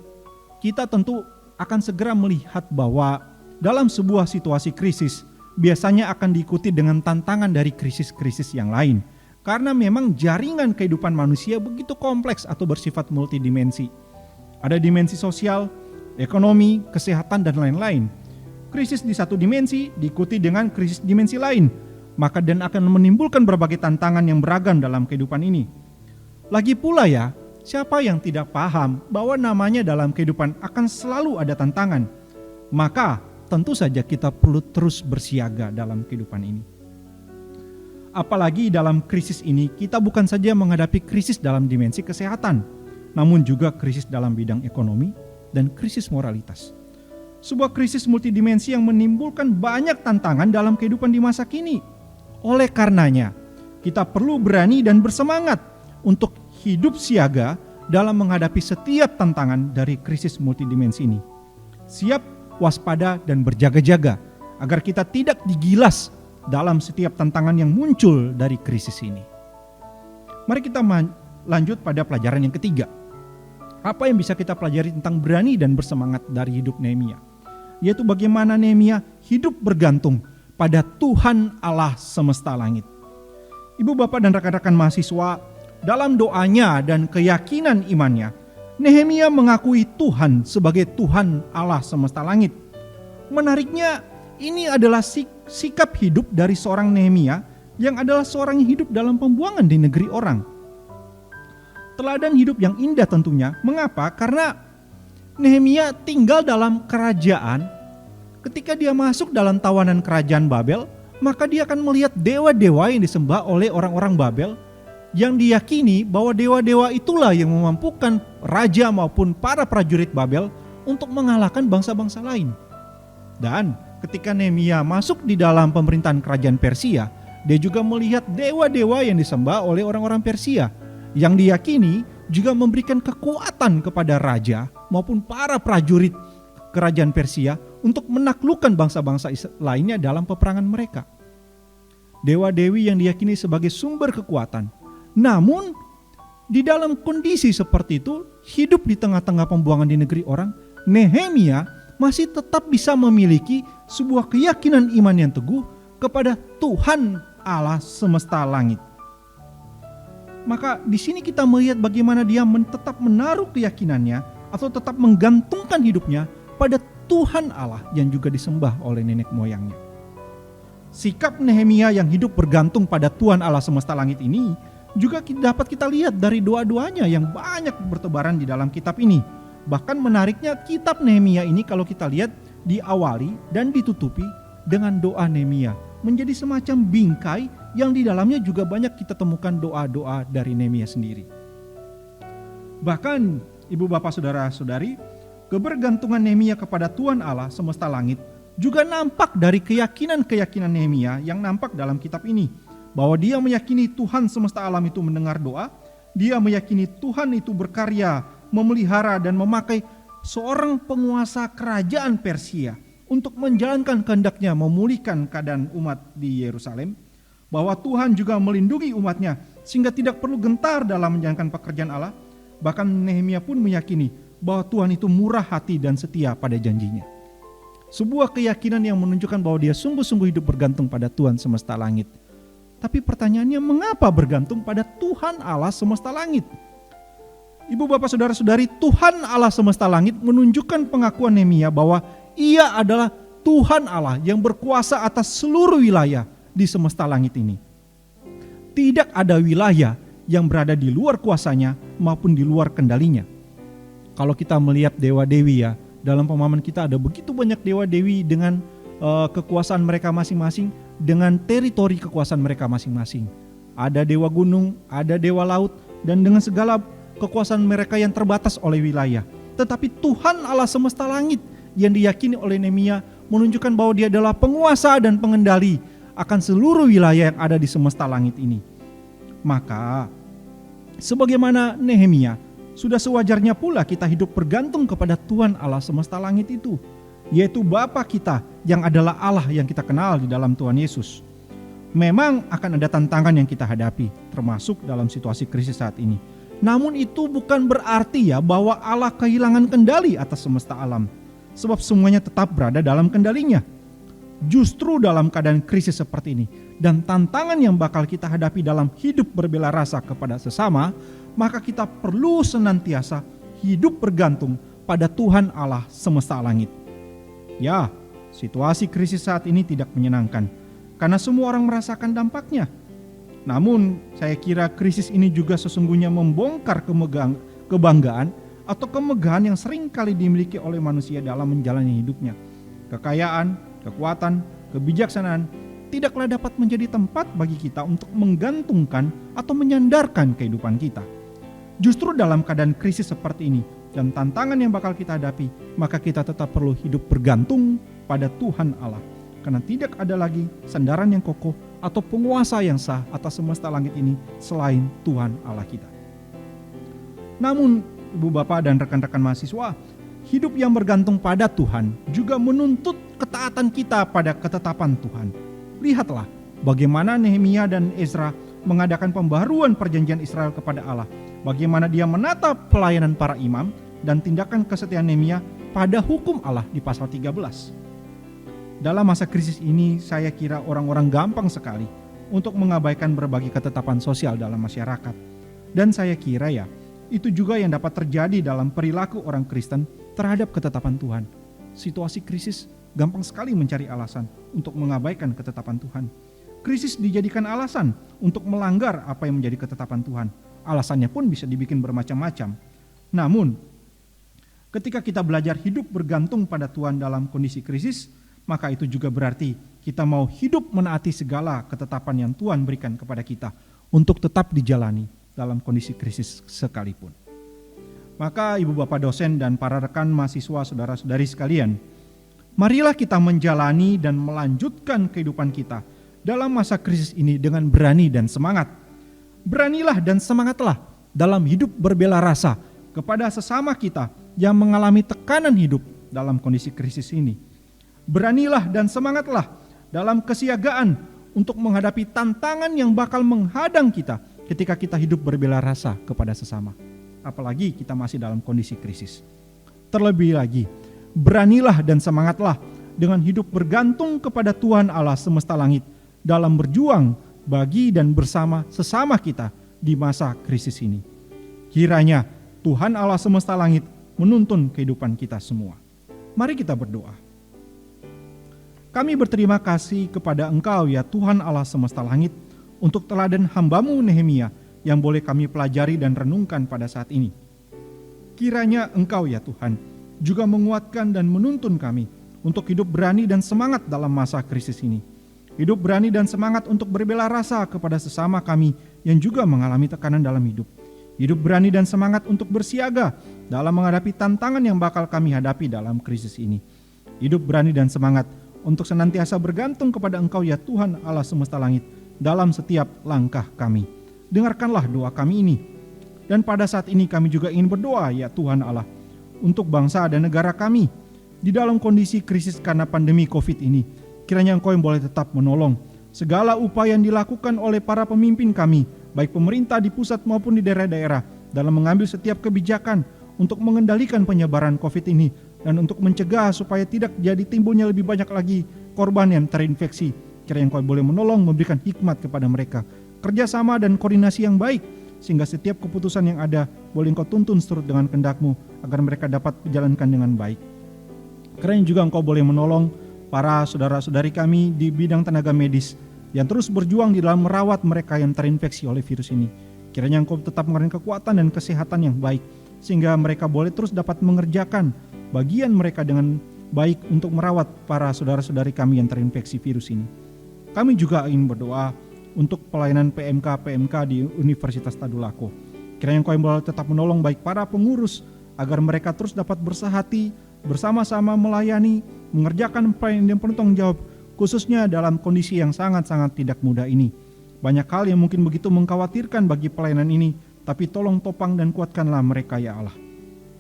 kita tentu akan segera melihat bahwa dalam sebuah situasi krisis biasanya akan diikuti dengan tantangan dari krisis-krisis yang lain. Karena memang jaringan kehidupan manusia begitu kompleks atau bersifat multidimensi. Ada dimensi sosial, ekonomi, kesehatan, dan lain-lain. Krisis di satu dimensi diikuti dengan krisis dimensi lain, maka dan akan menimbulkan berbagai tantangan yang beragam dalam kehidupan ini. Lagi pula ya, siapa yang tidak paham bahwa namanya dalam kehidupan akan selalu ada tantangan, maka tentu saja kita perlu terus bersiaga dalam kehidupan ini. Apalagi dalam krisis ini kita bukan saja menghadapi krisis dalam dimensi kesehatan, namun juga krisis dalam bidang ekonomi dan krisis moralitas. Sebuah krisis multidimensi yang menimbulkan banyak tantangan dalam kehidupan di masa kini. Oleh karenanya, kita perlu berani dan bersemangat untuk hidup siaga dalam menghadapi setiap tantangan dari krisis multidimensi ini. Siap, waspada, dan berjaga-jaga agar kita tidak digilas dalam setiap tantangan yang muncul dari krisis ini. Mari kita lanjut pada pelajaran yang ketiga. Apa yang bisa kita pelajari tentang berani dan bersemangat dari hidup Nehemia? Yaitu bagaimana Nehemia hidup bergantung pada Tuhan Allah semesta langit. Ibu, bapak, dan rekan-rekan mahasiswa, dalam doanya dan keyakinan imannya, Nehemia mengakui Tuhan sebagai Tuhan Allah semesta langit. Menariknya, ini adalah sikap hidup dari seorang Nehemia yang adalah seorang yang hidup dalam pembuangan di negeri orang. Teladan hidup yang indah tentunya. Mengapa? Karena Nehemia tinggal dalam kerajaan. Ketika dia masuk dalam tawanan kerajaan Babel, maka dia akan melihat dewa-dewa yang disembah oleh orang-orang Babel, yang diyakini bahwa dewa-dewa itulah yang memampukan raja maupun para prajurit Babel untuk mengalahkan bangsa-bangsa lain. Dan ketika Nehemia masuk di dalam pemerintahan kerajaan Persia, dia juga melihat dewa-dewa yang disembah oleh orang-orang Persia, yang diyakini juga memberikan kekuatan kepada raja maupun para prajurit kerajaan Persia untuk menaklukkan bangsa-bangsa lainnya dalam peperangan mereka. Dewa-dewi yang diyakini sebagai sumber kekuatan. Namun, di dalam kondisi seperti itu, hidup di tengah-tengah pembuangan di negeri orang, Nehemia masih tetap bisa memiliki sebuah keyakinan iman yang teguh kepada Tuhan Allah semesta langit. Maka di sini kita melihat bagaimana dia tetap menaruh keyakinannya atau tetap menggantungkan hidupnya pada Tuhan Allah yang juga disembah oleh nenek moyangnya. Sikap Nehemia yang hidup bergantung pada Tuhan Allah semesta langit ini juga dapat kita lihat dari doa-doanya yang banyak bertebaran di dalam kitab ini. Bahkan menariknya, kitab Nehemia ini kalau kita lihat diawali dan ditutupi dengan doa Nehemia, menjadi semacam bingkai yang di dalamnya juga banyak kita temukan doa-doa dari Nehemia sendiri. Bahkan ibu, bapak, saudara-saudari, kebergantungan Nehemia kepada Tuhan Allah semesta langit juga nampak dari keyakinan-keyakinan Nehemia yang nampak dalam kitab ini, bahwa dia meyakini Tuhan semesta alam itu mendengar doa, dia meyakini Tuhan itu berkarya memelihara dan memakai seorang penguasa kerajaan Persia untuk menjalankan kehendaknya memulihkan keadaan umat di Yerusalem, bahwa Tuhan juga melindungi umatnya sehingga tidak perlu gentar dalam menjalankan pekerjaan Allah. Bahkan Nehemia pun meyakini bahwa Tuhan itu murah hati dan setia pada janjinya. Sebuah keyakinan yang menunjukkan bahwa dia sungguh-sungguh hidup bergantung pada Tuhan semesta langit. Tapi pertanyaannya, mengapa bergantung pada Tuhan Allah semesta langit? Ibu, bapak, saudara-saudari, Tuhan Allah semesta langit menunjukkan pengakuan Nehemia bahwa ia adalah Tuhan Allah yang berkuasa atas seluruh wilayah di semesta langit ini. Tidak ada wilayah yang berada di luar kuasanya maupun di luar kendalinya. Kalau kita melihat dewa-dewi ya, dalam pemahaman kita ada begitu banyak dewa-dewi dengan kekuasaan mereka masing-masing, dengan teritori kekuasaan mereka masing-masing. Ada dewa gunung, ada dewa laut, dan dengan segala kekuasaan mereka yang terbatas oleh wilayah. Tetapi Tuhan Allah semesta langit yang diyakini oleh Nehemia menunjukkan bahwa dia adalah penguasa dan pengendali akan seluruh wilayah yang ada di semesta langit ini. Maka sebagaimana Nehemia, sudah sewajarnya pula kita hidup bergantung kepada Tuhan Allah semesta langit itu. yaitu Bapa kita yang adalah Allah yang kita kenal di dalam Tuhan Yesus. Memang akan ada tantangan yang kita hadapi, termasuk dalam situasi krisis saat ini. Namun itu bukan berarti ya bahwa Allah kehilangan kendali atas semesta alam, sebab semuanya tetap berada dalam kendalinya. Justru dalam keadaan krisis seperti ini dan tantangan yang bakal kita hadapi dalam hidup berbela rasa kepada sesama, maka kita perlu senantiasa hidup bergantung pada Tuhan Allah semesta langit. Ya, situasi krisis saat ini tidak menyenangkan karena semua orang merasakan dampaknya. Namun saya kira krisis ini juga sesungguhnya membongkar kebanggaan atau kemegahan yang sering kali dimiliki oleh manusia dalam menjalani hidupnya. Kekayaan, kekuatan, kebijaksanaan tidaklah dapat menjadi tempat bagi kita untuk menggantungkan atau menyandarkan kehidupan kita. Justru dalam keadaan krisis seperti ini dan tantangan yang bakal kita hadapi, maka kita tetap perlu hidup bergantung pada Tuhan Allah. Karena tidak ada lagi sandaran yang kokoh atau penguasa yang sah atas semesta langit ini selain Tuhan Allah kita. Namun, Ibu Bapak dan rekan-rekan mahasiswa, hidup yang bergantung pada Tuhan juga menuntut ketaatan kita pada ketetapan Tuhan. Lihatlah bagaimana Nehemia dan Ezra mengadakan pembaruan perjanjian Israel kepada Allah. Bagaimana dia menata pelayanan para imam dan tindakan kesetiaan Nehemia pada hukum Allah di pasal 13. Dalam masa krisis ini saya kira orang-orang gampang sekali untuk mengabaikan berbagai ketetapan sosial dalam masyarakat. Dan saya kira ya, itu juga yang dapat terjadi dalam perilaku orang Kristen terhadap ketetapan Tuhan. Situasi krisis gampang sekali mencari alasan untuk mengabaikan ketetapan Tuhan. Krisis dijadikan alasan untuk melanggar apa yang menjadi ketetapan Tuhan. Alasannya pun bisa dibikin bermacam-macam. Namun, ketika kita belajar hidup bergantung pada Tuhan dalam kondisi krisis, maka itu juga berarti kita mau hidup menaati segala ketetapan yang Tuhan berikan kepada kita untuk tetap dijalani dalam kondisi krisis sekalipun. Maka Ibu Bapak dosen dan para rekan mahasiswa saudara-saudari sekalian, marilah kita menjalani dan melanjutkan kehidupan kita dalam masa krisis ini dengan berani dan semangat. Beranilah dan semangatlah dalam hidup berbela rasa kepada sesama kita yang mengalami tekanan hidup dalam kondisi krisis ini. Beranilah dan semangatlah dalam kesiagaan untuk menghadapi tantangan yang bakal menghadang kita ketika kita hidup berbela rasa kepada sesama. Apalagi kita masih dalam kondisi krisis. Terlebih lagi, beranilah dan semangatlah dengan hidup bergantung kepada Tuhan Allah semesta langit dalam berjuang bagi dan bersama sesama kita di masa krisis ini. Kiranya Tuhan Allah semesta langit menuntun kehidupan kita semua. Mari kita berdoa. Kami berterima kasih kepada Engkau ya Tuhan Allah semesta langit untuk teladan hamba-Mu Nehemia yang boleh kami pelajari dan renungkan pada saat ini. Kiranya Engkau ya Tuhan juga menguatkan dan menuntun kami untuk hidup berani dan semangat dalam masa krisis ini. Hidup berani dan semangat untuk berbela rasa kepada sesama kami yang juga mengalami tekanan dalam hidup. Hidup berani dan semangat untuk bersiaga dalam menghadapi tantangan yang bakal kami hadapi dalam krisis ini. Hidup berani dan semangat untuk senantiasa bergantung kepada Engkau ya Tuhan Allah semesta langit dalam setiap langkah kami. Dengarkanlah doa kami ini. Dan pada saat ini kami juga ingin berdoa ya Tuhan Allah untuk bangsa dan negara kami di dalam kondisi krisis karena pandemi COVID ini. Kiranya Engkau yang boleh tetap menolong segala upaya yang dilakukan oleh para pemimpin kami, baik pemerintah di pusat maupun di daerah-daerah, dalam mengambil setiap kebijakan untuk mengendalikan penyebaran COVID ini dan untuk mencegah supaya tidak jadi timbulnya lebih banyak lagi korban yang terinfeksi. Kiranya Engkau boleh menolong, memberikan hikmat kepada mereka, kerjasama dan koordinasi yang baik, sehingga setiap keputusan yang ada boleh Engkau tuntun seturut dengan kehendak-Mu agar mereka dapat dijalankan dengan baik. Kiranya juga Engkau boleh menolong para saudara-saudari kami di bidang tenaga medis yang terus berjuang di dalam merawat mereka yang terinfeksi oleh virus ini. Kiranya Engkau tetap memberikan kekuatan dan kesehatan yang baik, sehingga mereka boleh terus dapat mengerjakan bagian mereka dengan baik untuk merawat para saudara-saudari kami yang terinfeksi virus ini. Kami juga ingin berdoa untuk pelayanan PMK di Universitas Tadulako. Kiranya Engkau yang boleh tetap menolong baik para pengurus agar mereka terus dapat bersahati, bersama-sama melayani, mengerjakan pelayanan yang penuh tanggung jawab, khususnya dalam kondisi yang sangat-sangat tidak mudah ini. Banyak hal yang mungkin begitu mengkhawatirkan bagi pelayanan ini, tapi tolong topang dan kuatkanlah mereka ya Allah.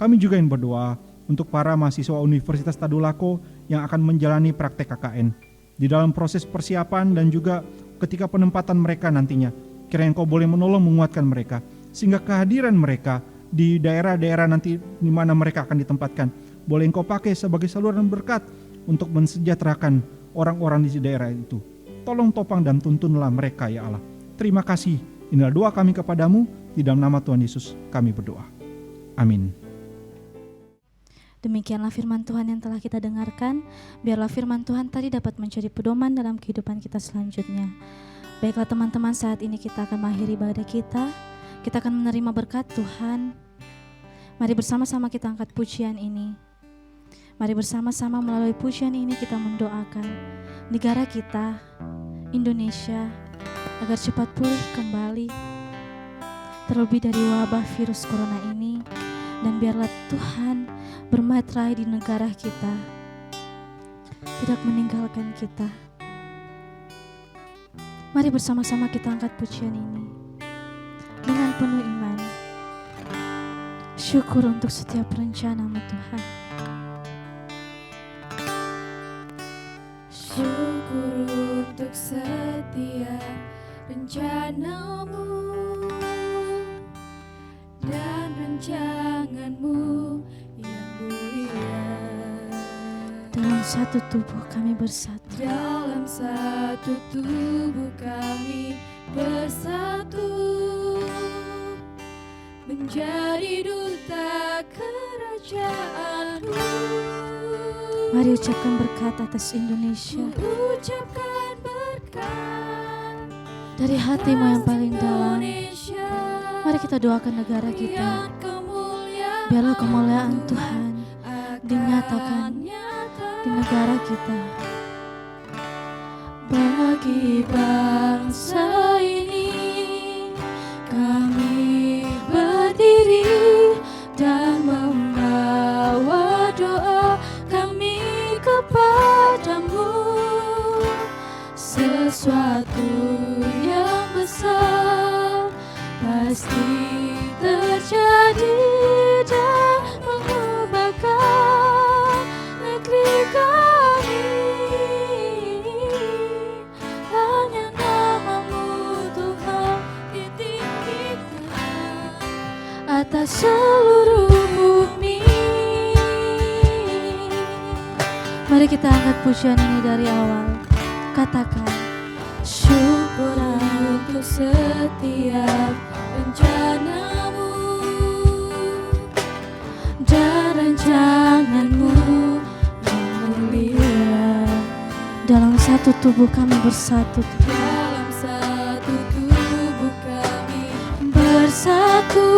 Kami juga ingin berdoa untuk para mahasiswa Universitas Tadulako yang akan menjalani praktek KKN. Di dalam proses persiapan dan juga ketika penempatan mereka nantinya, kiranya Engkau boleh menolong menguatkan mereka, sehingga kehadiran mereka di daerah-daerah nanti di mana mereka akan ditempatkan, boleh Engkau pakai sebagai saluran berkat untuk mensejahterakan orang-orang di daerah itu. Tolong topang dan tuntunlah mereka ya Allah. Terima kasih. Inilah doa kami kepadamu, di dalam nama Tuhan Yesus kami berdoa. Amin. Demikianlah firman Tuhan yang telah kita dengarkan. Biarlah firman Tuhan tadi dapat menjadi pedoman dalam kehidupan kita selanjutnya. Baiklah teman-teman, saat ini kita akan mengakhiri ibadah kita. Kita akan menerima berkat Tuhan. Mari bersama-sama kita angkat pujian ini. Mari bersama-sama melalui pujian ini kita mendoakan negara kita, Indonesia, agar cepat pulih kembali terlebih dari wabah virus corona ini. Dan biarlah Tuhan bermeterai di negara kita, tidak meninggalkan kita. Mari bersama-sama kita angkat pujian ini dengan penuh iman. Syukur untuk setiap rencana-Mu Tuhan. Syukur untuk setiap rencana-Mu dan rancangan-Mu yang mulia. Dalam satu tubuh kami bersatu. Dalam satu tubuh kami bersatu, menjadi duta kerajaan-Mu. Mari ucapkan berkat atas Indonesia. Ucapkan berkat Dari hatimu yang paling dalam, Indonesia. mari kita doakan negara kita. Yang kemuliaan Biarlah kemuliaan Tuhan dinyatakan di negara kita. bagi bangsa ini, kami berdiri dan membawa doa kami kepadamu. Sesuatu yang besar pasti terjadi dan mengubahkan negeri kami. Hanya nama-Mu Tuhan ditinggikan atas seluruh bumi. Mari kita angkat pujian ini dari awal. Katakan, Syukur untuk setiap rencana-Mu dan rancangan-Mu yang mulia. dalam satu tubuh kami bersatu. Dalam satu tubuh kami Bersatu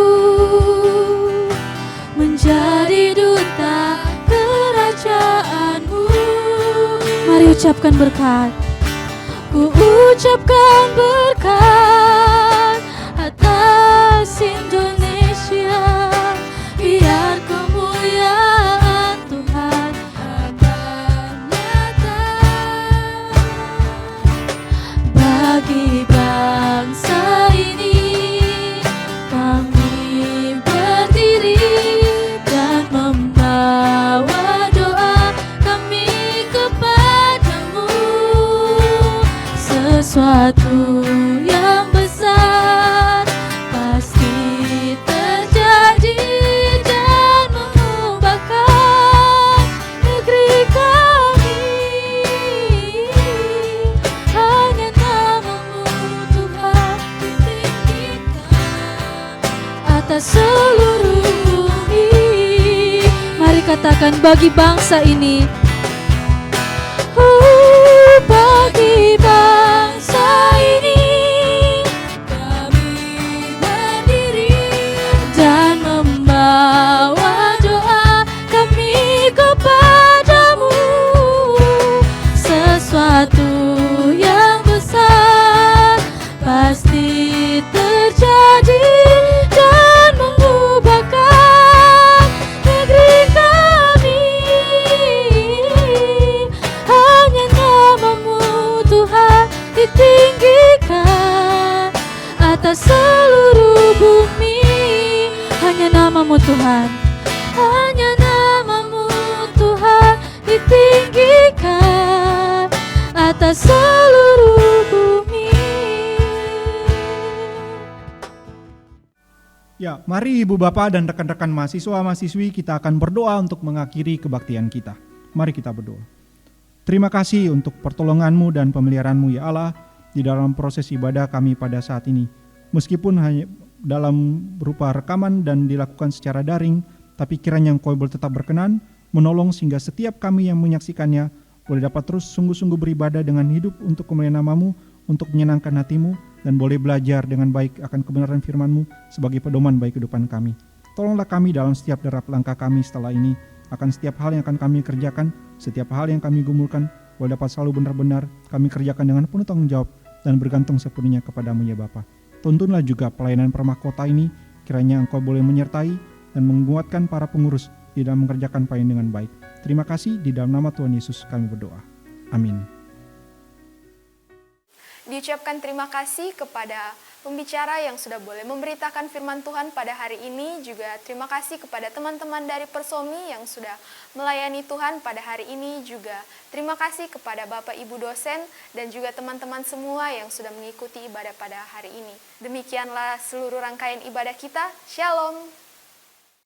menjadi duta kerajaan-Mu. Mari ucapkan berkat. Ku ucapkan berkat atas Indonesia. Biar kemuliaan Tuhan akan nyata bagi bangsa ini. Kami berdiri dan membawa doa kami kepadamu. Sesuatu yang besar pasti terjadi dan mengubahkan negeri kami. Hanya nama-Mu Tuhan ditinggikan atas seluruh bumi. Mari katakan, bagi bangsa ini, bagi bangsa ini, kami berdiri dan membawa doa kami kepadamu. Sesuatu yang besar pasti terjadi dan mengubahkan negeri kami. Hanya nama-Mu Tuhan ditinggikan atas seluruh bumi. Hanya nama-Mu Tuhan, hanya nama-Mu tinggikan atas seluruh bumi. Ya, mari Ibu Bapak dan rekan-rekan mahasiswa-mahasiswi kita akan berdoa untuk mengakhiri kebaktian kita. Mari kita berdoa. Terima kasih untuk pertolongan-Mu dan pemeliharaan-Mu ya Allah di dalam proses ibadah kami pada saat ini. Meskipun hanya dalam berupa rekaman dan dilakukan secara daring, tapi kiranya Engkau boleh tetap berkenan, menolong sehingga setiap kami yang menyaksikannya boleh dapat terus sungguh-sungguh beribadah dengan hidup untuk kemuliaan nama-Mu, untuk menyenangkan hati-Mu, dan boleh belajar dengan baik akan kebenaran firman-Mu sebagai pedoman bagi kehidupan kami. Tolonglah kami dalam setiap derap langkah kami setelah ini, akan setiap hal yang akan kami kerjakan, setiap hal yang kami gumulkan, boleh dapat selalu benar-benar kami kerjakan dengan penuh tanggung jawab dan bergantung sepenuhnya kepadamu ya Bapa. Tuntunlah juga pelayanan permahkota ini, kiranya Engkau boleh menyertai dan menguatkan para pengurus di dalam mengerjakan pelayanan dengan baik. Terima kasih, di dalam nama Tuhan Yesus kami berdoa. Amin. Diucapkan terima kasih kepada pembicara yang sudah boleh memberitakan firman Tuhan pada hari ini. Juga terima kasih kepada teman-teman dari Persomi yang sudah melayani Tuhan pada hari ini. Juga terima kasih kepada Bapak Ibu dosen dan juga teman-teman semua yang sudah mengikuti ibadah pada hari ini. Demikianlah seluruh rangkaian ibadah kita. Shalom.